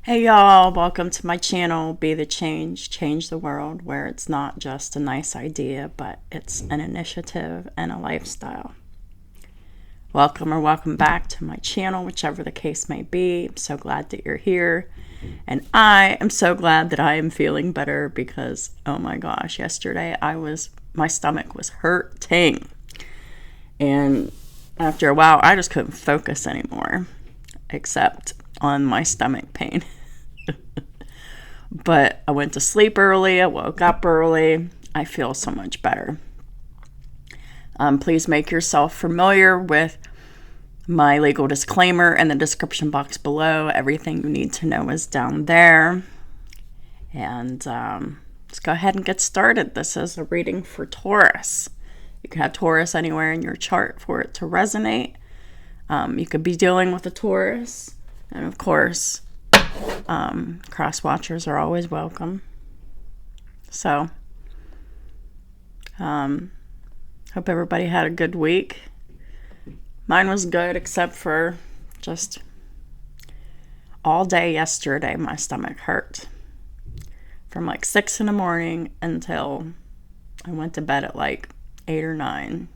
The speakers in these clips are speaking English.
Hey y'all, welcome to my channel, Be the Change, Change the World, where it's not just a nice idea, but it's an initiative and a lifestyle. Welcome or welcome back to my channel, whichever the case may be. I'm so glad that you're here. And I am so glad that I am feeling better because, oh my gosh, yesterday my stomach was hurting. And after a while, I just couldn't focus anymore, except on my stomach pain. But I went to sleep early, I woke up early, I feel so much better. Please make yourself familiar with my legal disclaimer in the description box below. Everything you need to know is down there. And let's go ahead and get started. This is a reading for Taurus. You can have Taurus anywhere in your chart for it to resonate. You could be dealing with a Taurus. And of course, cross watchers are always welcome. So, hope everybody had a good week. Mine was good, except for just all day yesterday, my stomach hurt. From like 6 in the morning until I went to bed at like 8 or 9.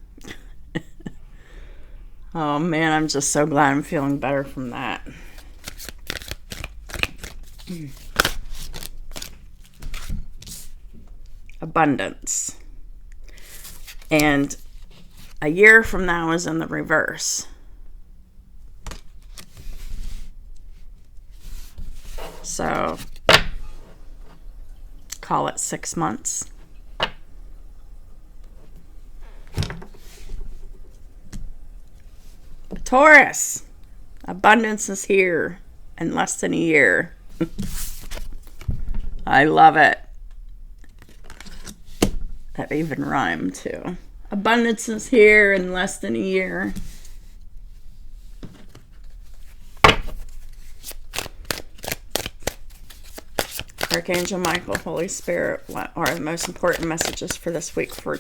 Oh man, I'm just so glad I'm feeling better from that. Abundance. And a year from now is in the reverse. So call it 6 months. Taurus, abundance is here in less than a year. I love it. That even rhymed too. Abundance is here in less than a year. Archangel Michael, Holy Spirit, what are the most important messages for this week for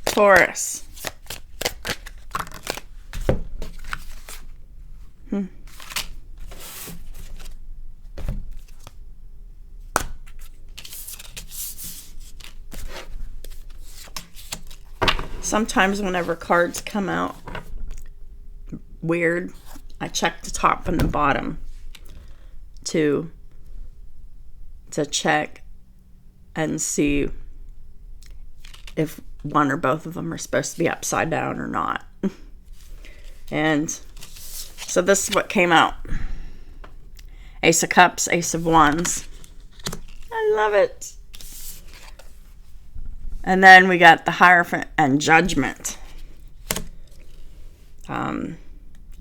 Taurus? Sometimes whenever cards come out weird, I check the top and the bottom to check and see if one or both of them are supposed to be upside down or not. And so this is what came out. Ace of Cups, Ace of Wands. I love it. And then we got the Hierophant and Judgment.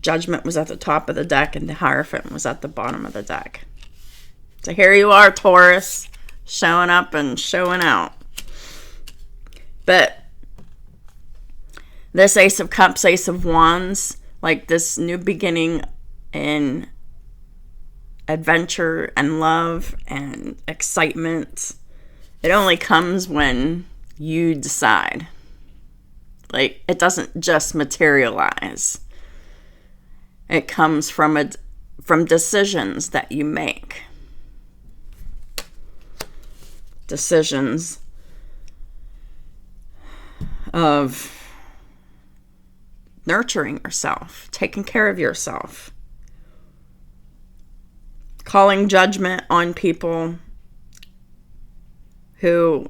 Judgment was at the top of the deck and the Hierophant was at the bottom of the deck. So here you are, Taurus, showing up and showing out. But this Ace of Cups, Ace of Wands, like this new beginning in adventure and love and excitement, it only comes when you decide. Like, it doesn't just materialize. It comes from decisions that you make. Decisions of nurturing yourself, taking care of yourself, calling judgment on people who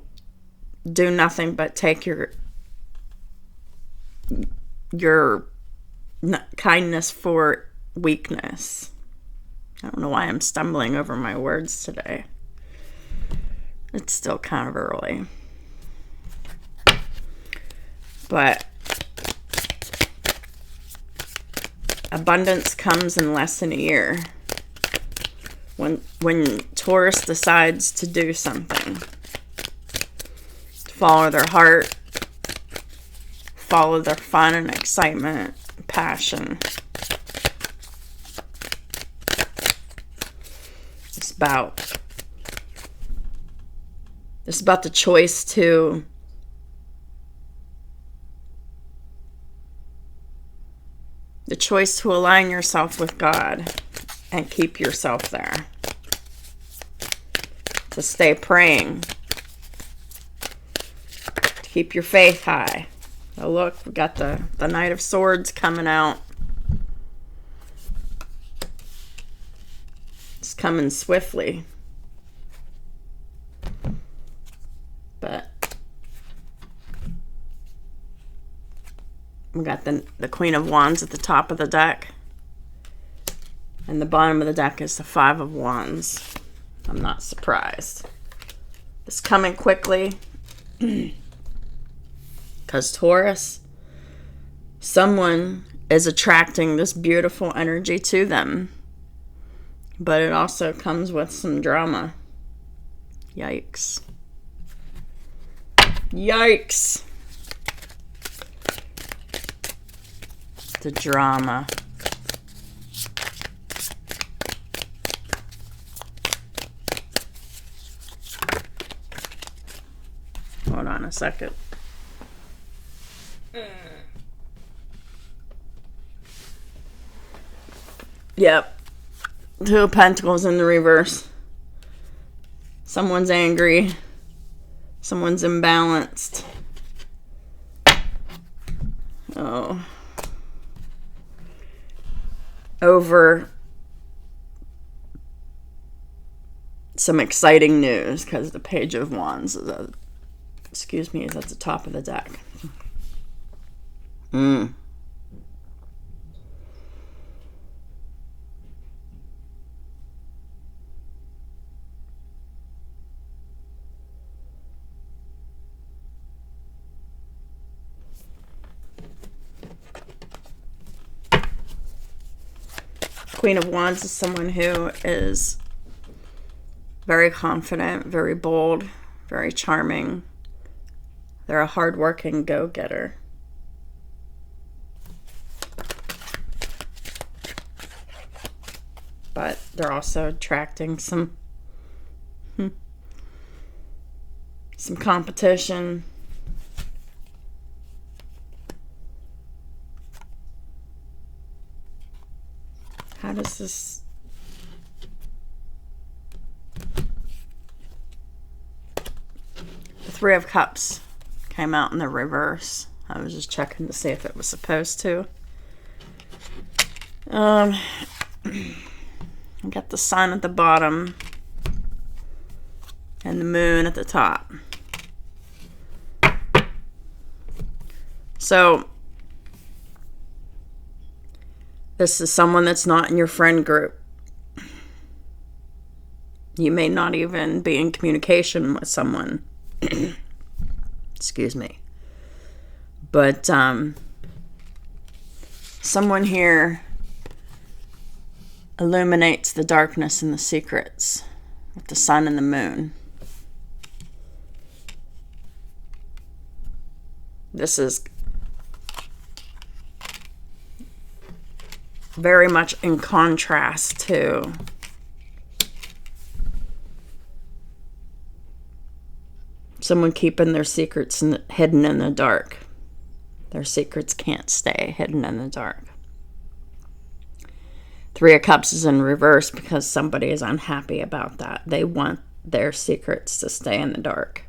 do nothing but take your kindness for weakness. I don't know why I'm stumbling over my words today. It's still kind of early. But abundance comes in less than a year. When Taurus decides to do something, follow their heart, follow their fun and excitement, passion. It's about the choice to align yourself with God and keep yourself there. to stay praying, to keep your faith high. Oh, look, we got the Knight of Swords coming out. It's coming swiftly. But we got the Queen of Wands at the top of the deck. And the bottom of the deck is the Five of Wands. I'm not surprised. It's coming quickly. Because Taurus, someone is attracting this beautiful energy to them. But it also comes with some drama. Yikes. Yikes. The drama. Hold on a second. Yep. Two of Pentacles in the reverse. Someone's angry. Someone's imbalanced. Oh. Over some exciting news, because the Page of Wands is at the top of the deck. Queen of Wands is someone who is very confident, very bold, very charming. They're a hardworking go-getter. But they're also attracting some competition. How does this... The Three of Cups came out in the reverse. I was just checking to see if it was supposed to. I got the Sun at the bottom and the Moon at the top. So this is someone that's not in your friend group. You may not even be in communication with someone. Excuse me. But someone here illuminates the darkness and the secrets with the Sun and the Moon. This is very much in contrast to someone keeping their secrets hidden in the dark. Their secrets can't stay hidden in the dark. Three of Cups is in reverse because somebody is unhappy about that. They want their secrets to stay in the dark.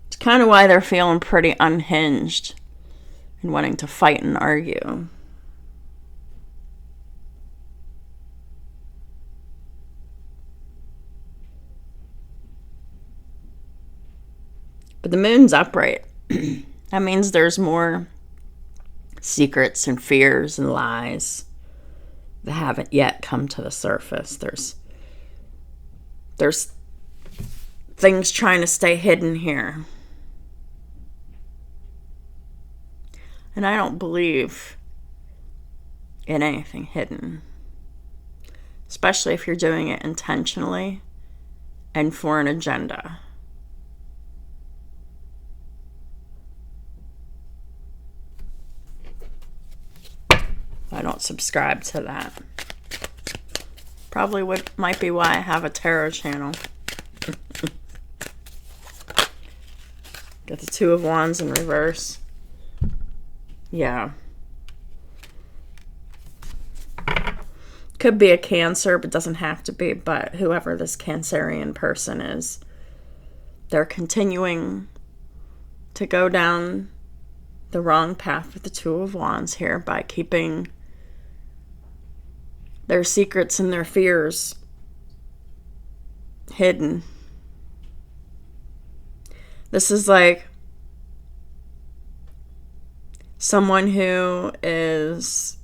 It's kind of why they're feeling pretty unhinged and wanting to fight and argue. But the Moon's upright. That means there's more secrets and fears and lies that haven't yet come to the surface. There's things trying to stay hidden here. And I don't believe in anything hidden. Especially if you're doing it intentionally and for an agenda. I don't subscribe to that. Probably might be why I have a tarot channel. Got the Two of Wands in reverse. Yeah. Could be a Cancer, but doesn't have to be. But whoever this Cancerian person is, they're continuing to go down the wrong path with the Two of Wands here by keeping their secrets and their fears hidden. This is like someone who is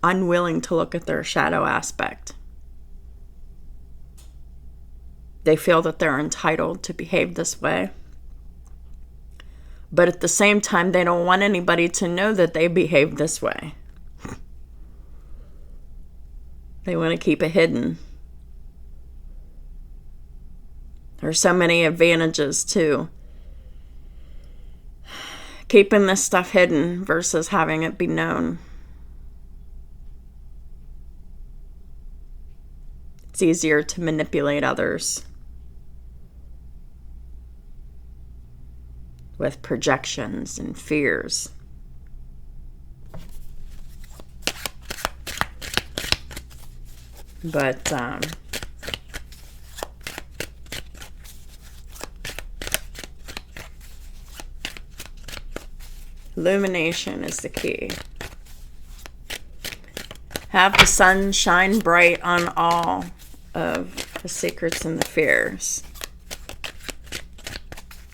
unwilling to look at their shadow aspect. They feel that they're entitled to behave this way. But at the same time, they don't want anybody to know that they behave this way. They want to keep it hidden. There's so many advantages to keeping this stuff hidden versus having it be known. It's easier to manipulate others with projections and fears. But illumination is the key. Have the sun shine bright on all of the secrets and the fears.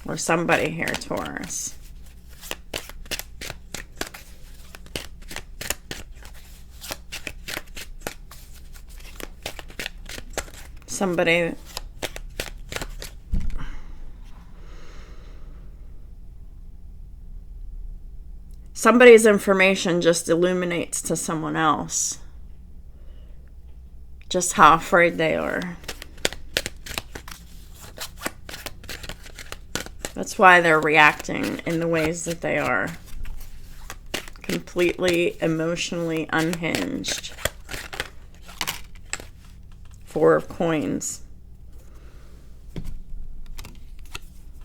Or somebody here, Taurus. Somebody's information just illuminates to someone else just how afraid they are. That's why they're reacting in the ways that they are. Completely emotionally unhinged. Four of Coins.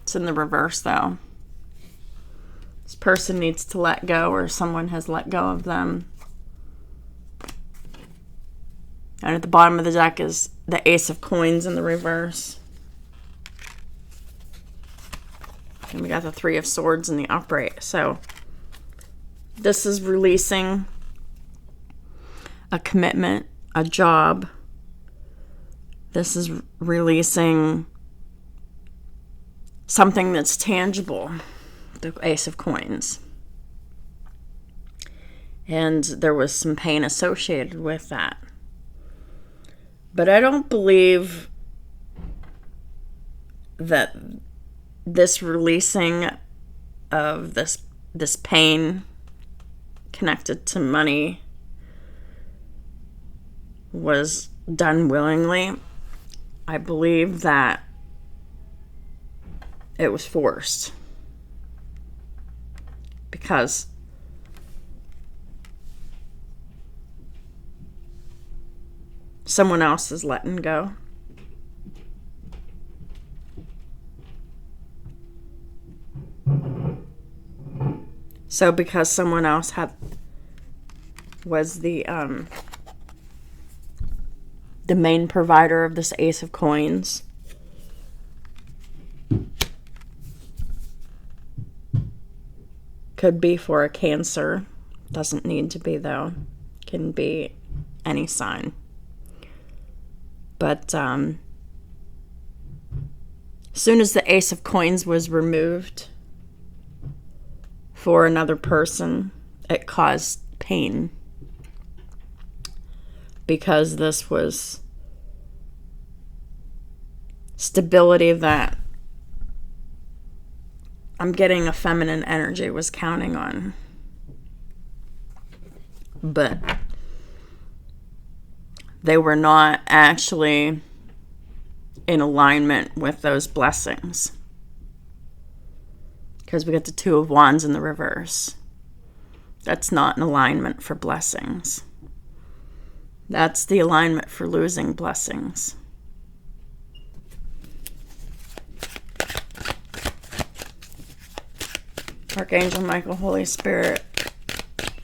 It's in the reverse, though. This person needs to let go, or someone has let go of them. And at the bottom of the deck is the Ace of Coins in the reverse. And we got the Three of Swords in the upright. So this is releasing a commitment, a job. This is releasing something that's tangible, the Ace of Coins. And there was some pain associated with that. But I don't believe that this releasing of this pain connected to money was done willingly. I believe that it was forced because someone else is letting go. So because someone else was the main provider of this Ace of Coins, could be for a Cancer, doesn't need to be though, can be any sign. But as soon as the Ace of Coins was removed for another person, it caused pain. Because this was stability that I'm getting a feminine energy was counting on. But they were not actually in alignment with those blessings. Because we got the Two of Wands in the reverse. That's not an alignment for blessings. That's the alignment for losing blessings. Archangel Michael, Holy Spirit,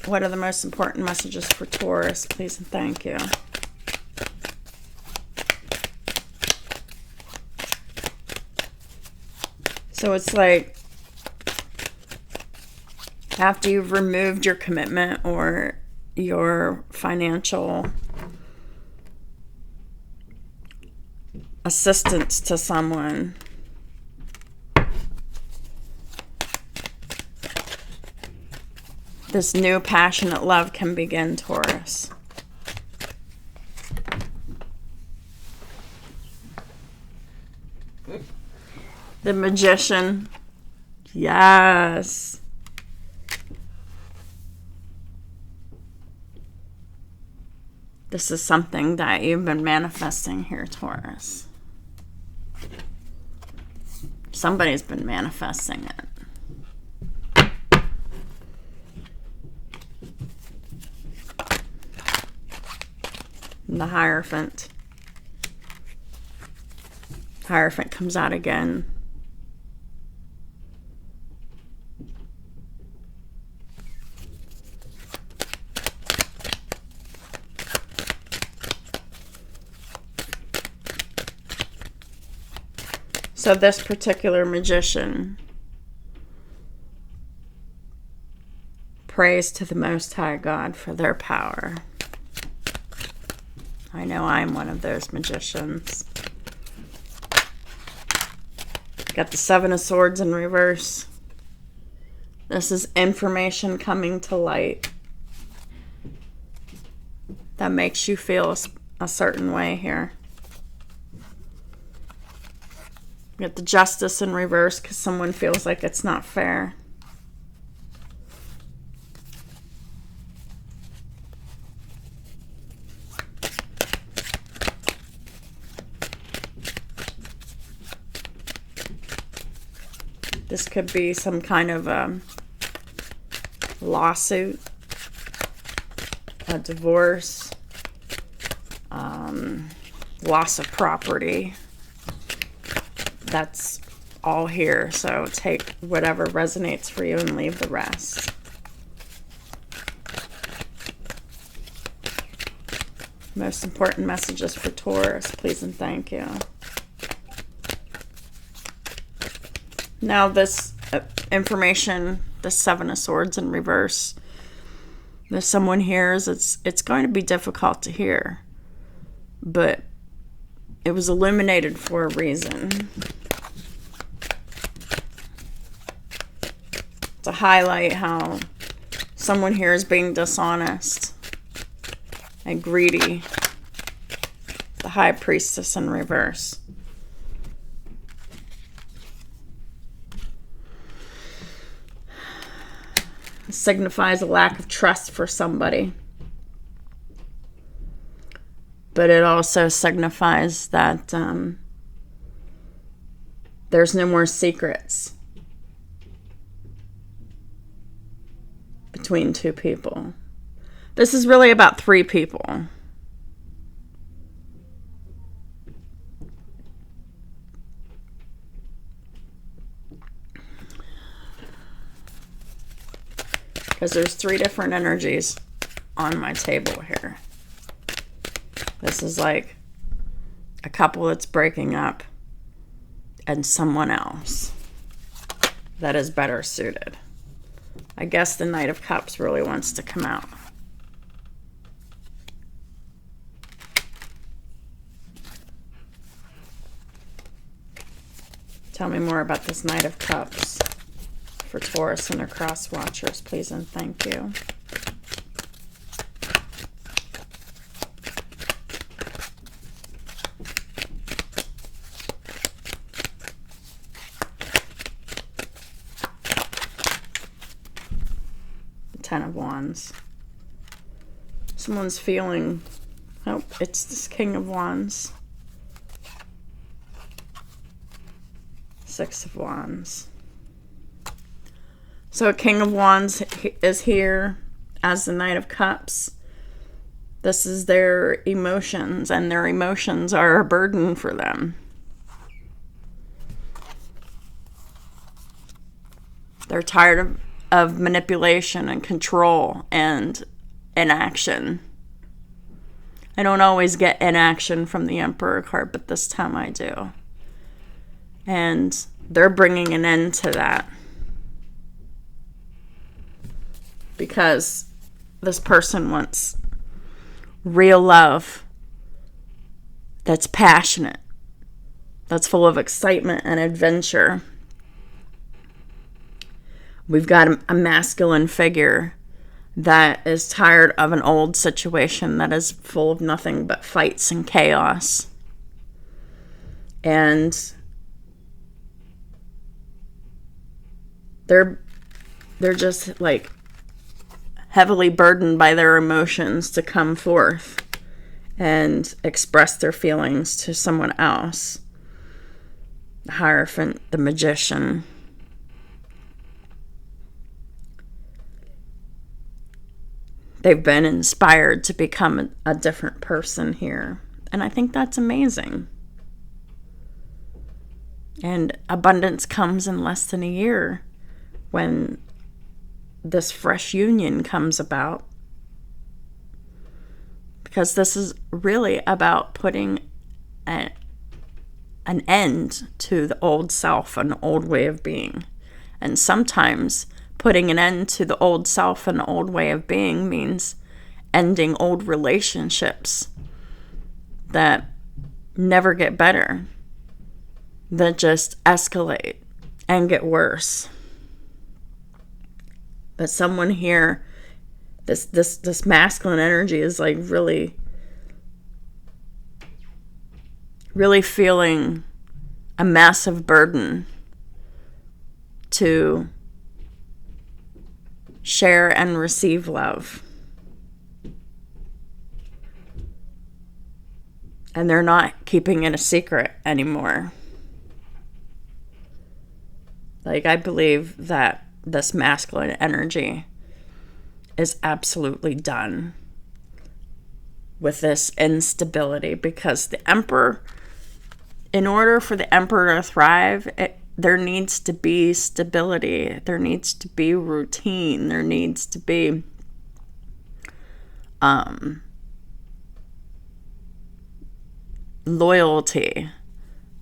What are the most important messages for Taurus? Please and thank you. So it's like after you've removed your commitment or your financial assistance to someone, this new passionate love can begin, Taurus. The Magician. Yes. This is something that you've been manifesting here, Taurus. Somebody's been manifesting it. And the Hierophant. Hierophant comes out again. So this particular magician prays to the Most High God for their power. I know I'm one of those magicians. Got the Seven of Swords in reverse. This is information coming to light that makes you feel a certain way here. Get the Justice in reverse because someone feels like it's not fair. This could be some kind of a lawsuit, a divorce, loss of property. That's all here, so take whatever resonates for you and leave the rest. Most important messages for Taurus, please and thank you. Now this information, the Seven of Swords in reverse, there's someone hears, it's going to be difficult to hear, but it was illuminated for a reason. To highlight how someone here is being dishonest and greedy. The High Priestess in reverse. It signifies a lack of trust for somebody. But it also signifies that there's no more secrets between two people. This is really about three people. Because there's three different energies on my table here. This is like a couple that's breaking up and someone else that is better suited. I guess the Knight of Cups really wants to come out. Tell me more about this Knight of Cups for Taurus and their cross watchers, please and thank you. Ten of Wands. Someone's feeling, oh, it's this King of Wands. Six of Wands. So a King of Wands is here as the Knight of Cups. This is their emotions, and their emotions are a burden for them. They're tired of manipulation and control and inaction. I don't always get inaction from the Emperor card, but this time I do. And they're bringing an end to that. Because this person wants real love that's passionate, that's full of excitement and adventure. We've got a masculine figure that is tired of an old situation that is full of nothing but fights and chaos. And they're just like heavily burdened by their emotions to come forth and express their feelings to someone else. The Hierophant, the Magician. They've been inspired to become a different person here. And I think that's amazing. And abundance comes in less than a year when this fresh union comes about. Because this is really about putting an end to the old self, an old way of being. And sometimes putting an end to the old self and old way of being means ending old relationships that never get better, that just escalate and get worse. But someone here, this masculine energy is like really feeling a massive burden to share and receive love. And they're not keeping it a secret anymore. Like, I believe that this masculine energy is absolutely done with this instability, because the Emperor, in order for the Emperor to thrive, there needs to be stability. There needs to be routine. There needs to be loyalty.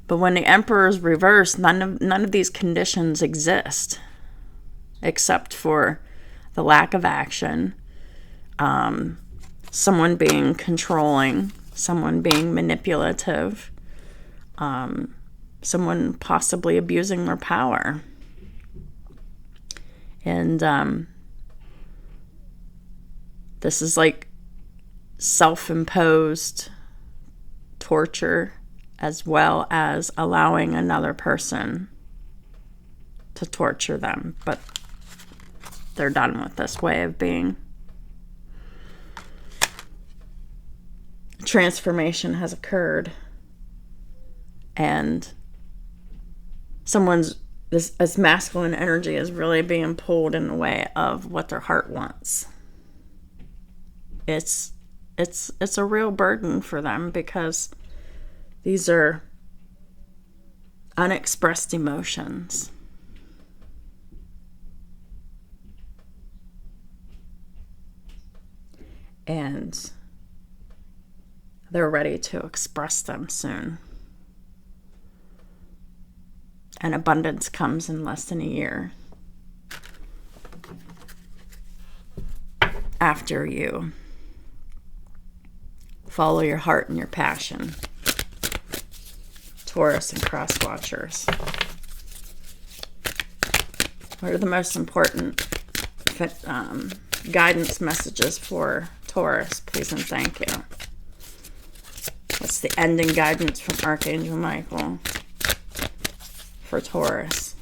But when the Emperor is reversed, none of these conditions exist, except for the lack of action, someone being controlling, someone being manipulative, someone possibly abusing their power. And this is like self-imposed torture, as well as allowing another person to torture them. But they're done with this way of being. Transformation has occurred. And this masculine energy is really being pulled in the way of what their heart wants. It's a real burden for them, because these are unexpressed emotions. And they're ready to express them soon. And abundance comes in less than a year after you follow your heart and your passion. Taurus and cross watchers. What are the most important guidance messages for Taurus, please and thank you? What's the ending guidance from Archangel Michael for Taurus?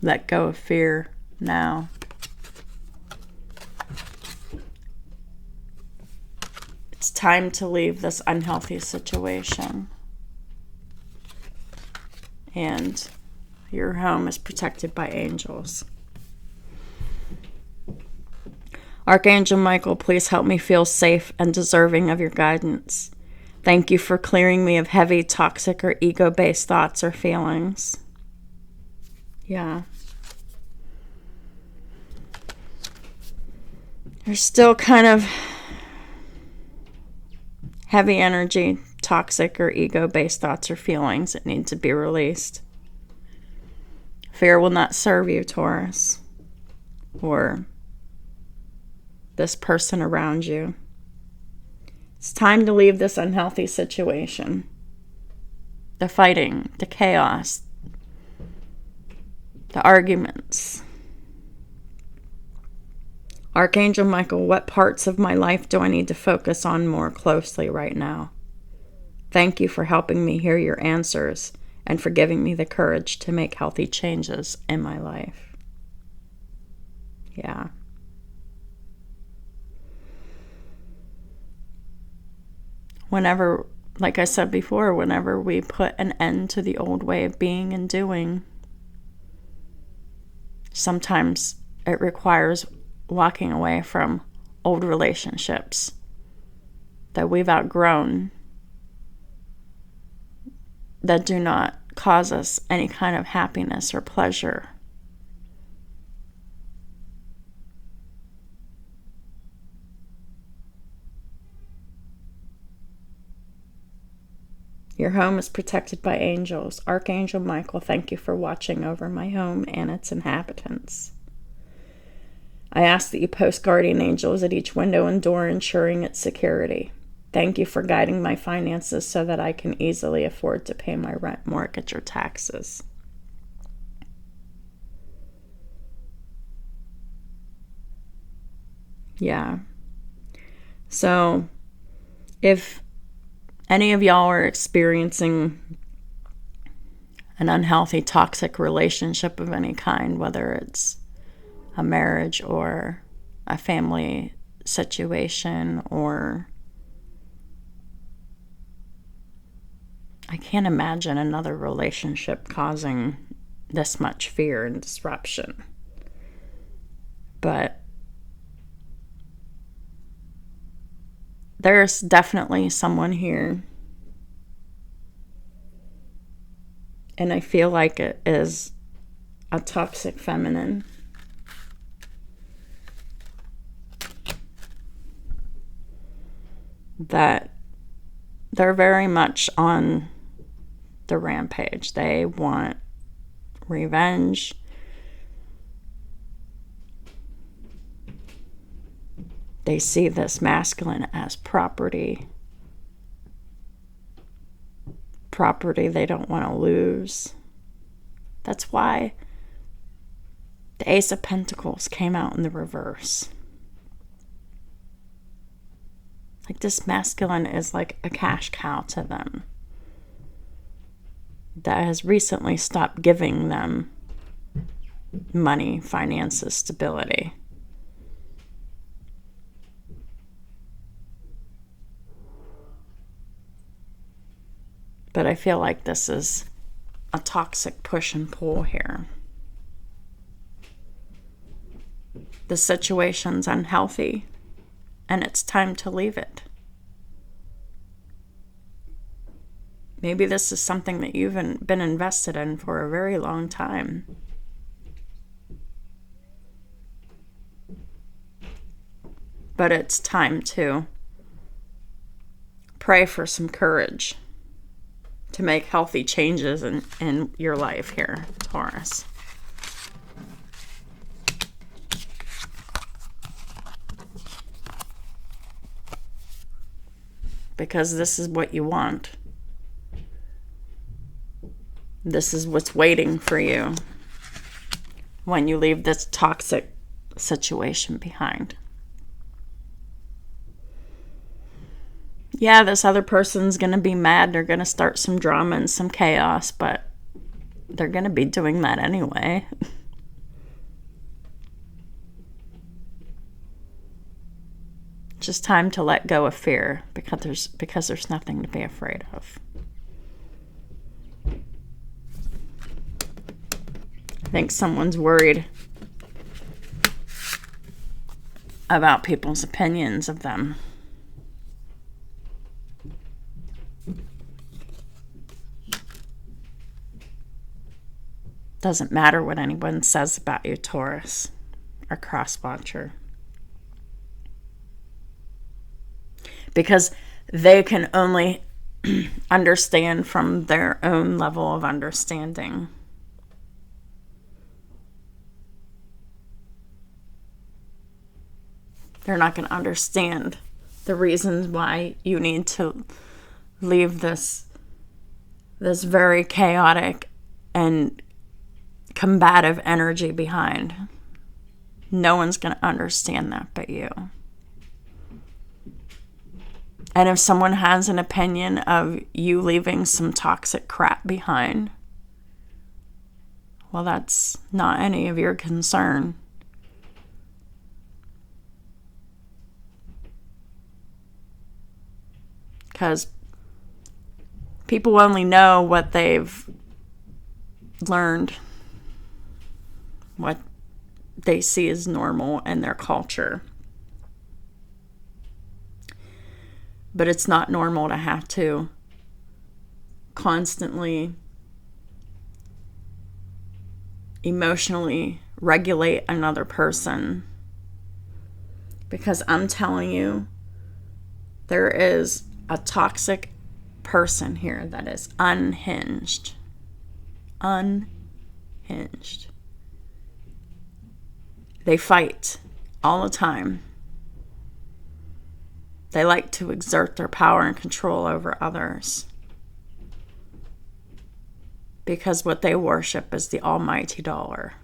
Let go of fear now. time to leave this unhealthy situation. And your home is protected by angels. Archangel Michael, please help me feel safe and deserving of your guidance. Thank you for clearing me of heavy, toxic, or ego-based thoughts or feelings. Yeah. There's still kind of heavy energy, toxic, or ego-based thoughts or feelings that need to be released. Fear will not serve you, Taurus, or this person around you. It's time to leave this unhealthy situation. The fighting, the chaos, the arguments. Archangel Michael, what parts of my life do I need to focus on more closely right now? Thank you for helping me hear your answers and for giving me the courage to make healthy changes in my life. Yeah. Whenever, like I said before, whenever we put an end to the old way of being and doing, sometimes it requires walking away from old relationships that we've outgrown, that do not cause us any kind of happiness or pleasure. Your home is protected by angels. Archangel Michael, thank you for watching over my home and its inhabitants. I ask that you post guardian angels at each window and door, ensuring its security. Thank you for guiding my finances so that I can easily afford to pay my rent, mortgage, or taxes. Yeah. So, if any of y'all are experiencing an unhealthy, toxic relationship of any kind, whether it's a marriage or a family situation, or I can't imagine another relationship causing this much fear and disruption. But there's definitely someone here, and I feel like it is a toxic feminine. That they're very much on the rampage. They want revenge. They see this masculine as property. Property they don't want to lose. That's why the Ace of Pentacles came out in the reverse. Like, this masculine is like a cash cow to them that has recently stopped giving them money, finances, stability. But I feel like this is a toxic push and pull here. The situation's unhealthy, and it's time to leave it. Maybe this is something that you've been invested in for a very long time. But it's time to pray for some courage to make healthy changes in your life here, Taurus. Because this is what you want. This is what's waiting for you when you leave this toxic situation behind. Yeah, this other person's going to be mad. They're going to start some drama and some chaos, but they're going to be doing that anyway. Just time to let go of fear because there's nothing to be afraid of. I think someone's worried about people's opinions of them. Doesn't matter what anyone says about you, Taurus or cross-watcher. Because they can only understand from their own level of understanding. They're not going to understand the reasons why you need to leave this very chaotic and combative energy behind. No one's going to understand that but you. And if someone has an opinion of you leaving some toxic crap behind, well, that's not any of your concern. Because people only know what they've learned, what they see as normal in their culture. But it's not normal to have to constantly emotionally regulate another person. Because I'm telling you, there is a toxic person here that is unhinged. Unhinged. They fight all the time. They like to exert their power and control over others. Because what they worship is the almighty dollar.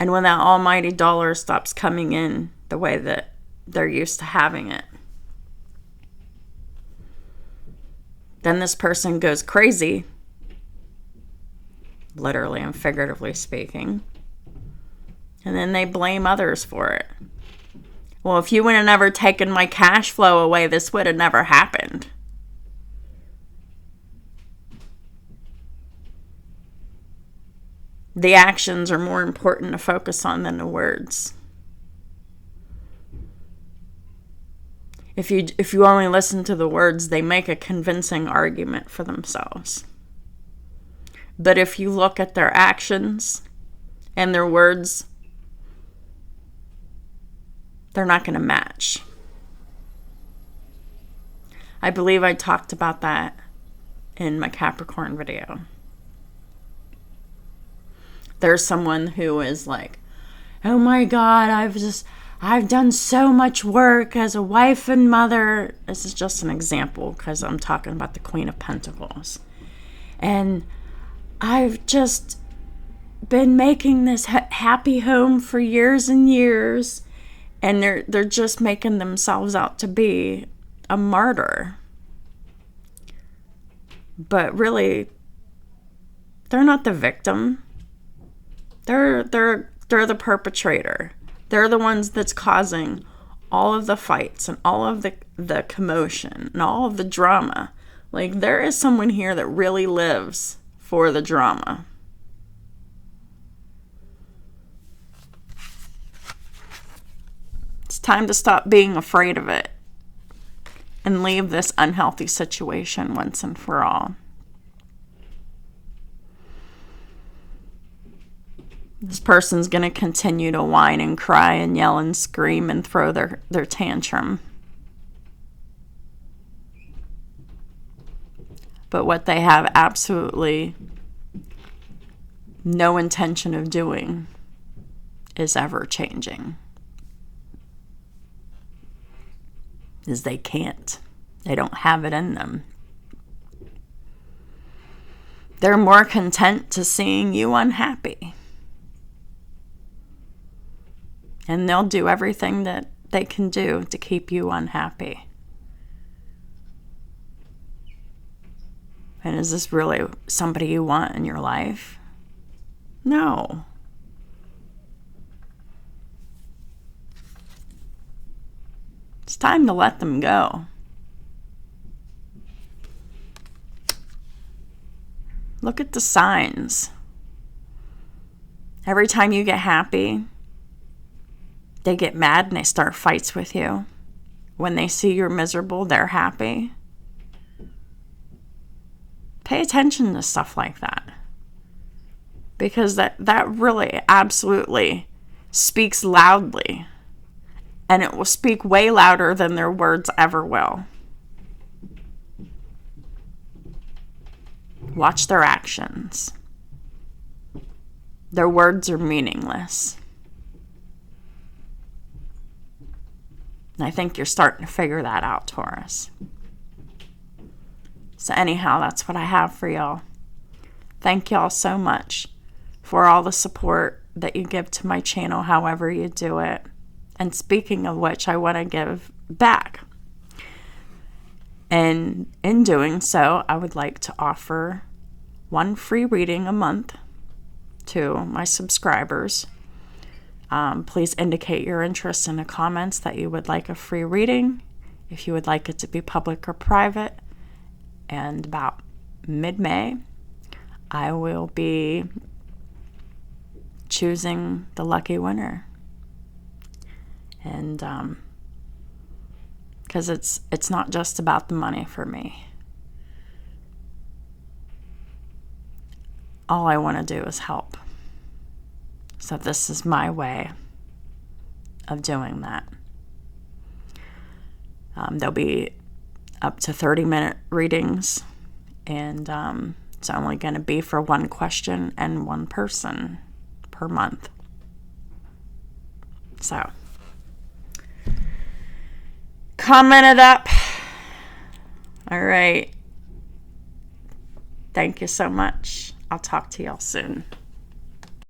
And when that almighty dollar stops coming in the way that they're used to having it, then this person goes crazy, literally and figuratively speaking, and then they blame others for it. Well, if you would have never taken my cash flow away, this would have never happened. The actions are more important to focus on than the words. If you only listen to the words, they make a convincing argument for themselves. But if you look at their actions and their words, they're not going to match. I believe I talked about that in my Capricorn video. There's someone who is like, oh my God, I've done so much work as a wife and mother. This is just an example because I'm talking about the Queen of Pentacles. And I've just been making this happy home for years and years. And they're just making themselves out to be a martyr. But really, they're not the victim. They're the perpetrator. They're the ones that's causing all of the fights and all of the commotion and all of the drama. Like, there is someone here that really lives for the drama. It's time to stop being afraid of it and leave this unhealthy situation once and for all. This person's going to continue to whine and cry and yell and scream and throw their tantrum. But what they have absolutely no intention of doing is ever changing. Is they can't. They don't have it in them. They're more content to seeing you unhappy. And they'll do everything that they can do to keep you unhappy. And is this really somebody you want in your life? No. It's time to let them go. Look at the signs. Every time you get happy, they get mad and they start fights with you. When they see you're miserable, they're happy. Pay attention to stuff like that. Because that really absolutely speaks loudly. And it will speak way louder than their words ever will. Watch their actions. Their words are meaningless. And I think you're starting to figure that out, Taurus. So anyhow, that's what I have for y'all. Thank y'all so much for all the support that you give to my channel, however you do it. And speaking of which, I want to give back. And in doing so, I would like to offer one free reading a month to my subscribers. Please indicate your interest in the comments that you would like a free reading, if you would like it to be public or private. And about mid-May, I will be choosing the lucky winner. And because it's not just about the money for me. All I want to do is help. So this is my way of doing that. There'll be up to 30-minute readings, and it's only going to be for one question and one person per month. So, comment it up. All right. Thank you so much. I'll talk to y'all soon.